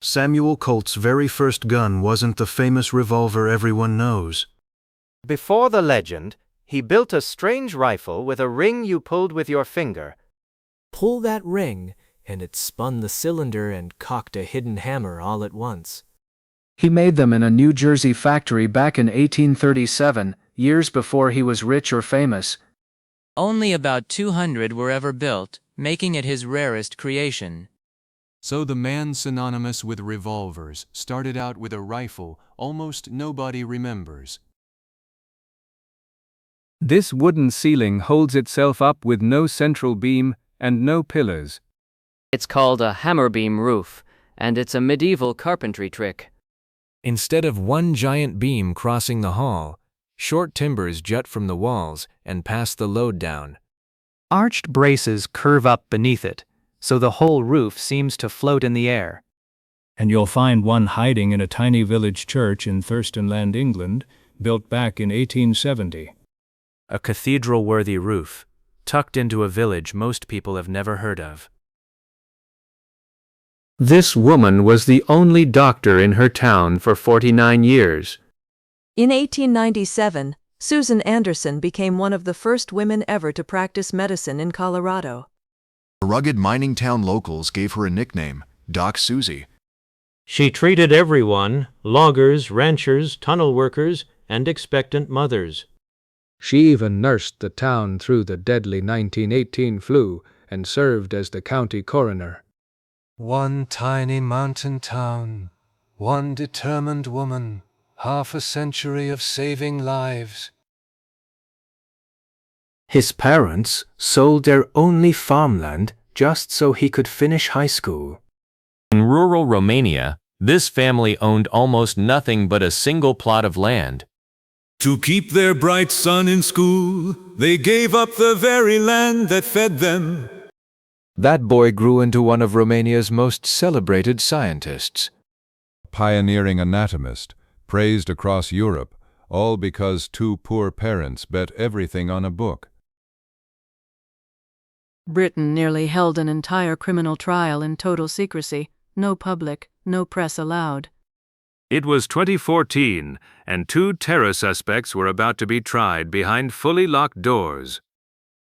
Samuel Colt's very first gun wasn't the famous revolver everyone knows. Before the legend, he built a strange rifle with a ring you pulled with your finger. Pull that ring, and it spun the cylinder and cocked a hidden hammer all at once. He made them in a New Jersey factory back in 1837, years before he was rich or famous. Only about 200 were ever built, making it his rarest creation. So the man synonymous with revolvers started out with a rifle almost nobody remembers. This wooden ceiling holds itself up with no central beam and no pillars. It's called a hammer beam roof, and it's a medieval carpentry trick. Instead of one giant beam crossing the hall, short timbers jut from the walls and pass the load down. Arched braces curve up beneath it, so the whole roof seems to float in the air. And you'll find one hiding in a tiny village church in Thurstonland, England, built back in 1870. A cathedral-worthy roof, tucked into a village most people have never heard of. This woman was the only doctor in her town for 49 years. In 1897, Susan Anderson became one of the first women ever to practice medicine in Colorado. The rugged mining town locals gave her a nickname, Doc Susie. She treated everyone, loggers, ranchers, tunnel workers, and expectant mothers. She even nursed the town through the deadly 1918 flu and served as the county coroner. One tiny mountain town, one determined woman, half a century of saving lives. His parents sold their only farmland just so he could finish high school. In rural Romania, this family owned almost nothing but a single plot of land. To keep their bright son in school, they gave up the very land that fed them. That boy grew into one of Romania's most celebrated scientists. Pioneering anatomist, praised across Europe, all because two poor parents bet everything on a book. Britain nearly held an entire criminal trial in total secrecy, no public, no press allowed. It was 2014, and 2 terror suspects were about to be tried behind fully locked doors.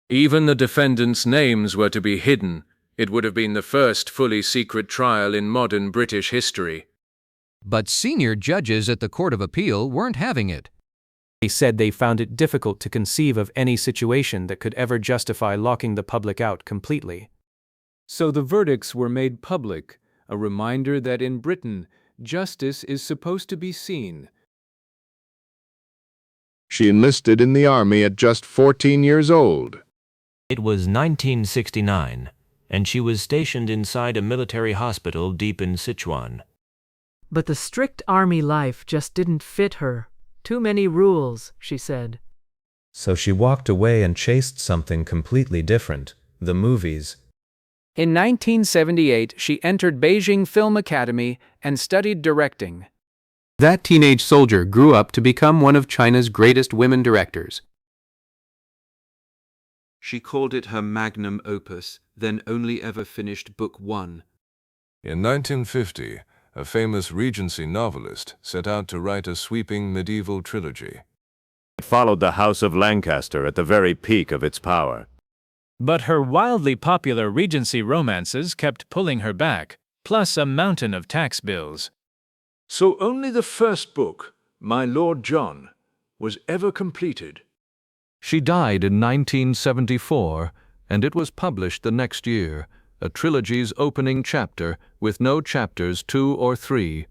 Even the defendants' names were to be hidden. It would have been the first fully secret trial in modern British history. But senior judges at the Court of Appeal weren't having it. They said they found it difficult to conceive of any situation that could ever justify locking the public out completely. So the verdicts were made public, a reminder that in Britain, justice is supposed to be seen. She enlisted in the army at just 14 years old. It was 1969, and she was stationed inside a military hospital deep in Sichuan. But the strict army life just didn't fit her. Too many rules, she said. So she walked away and chased something completely different, the movies. In 1978, she entered Beijing Film Academy and studied directing. That teenage soldier grew up to become one of China's greatest women directors. She called it her magnum opus, then only ever finished book 1. In 1950, a famous Regency novelist set out to write a sweeping medieval trilogy. It followed the House of Lancaster at the very peak of its power. But her wildly popular Regency romances kept pulling her back, plus a mountain of tax bills. So only the first book, My Lord John, was ever completed. She died in 1974, and it was published the next year, a trilogy's opening chapter with no chapters 2 or 3.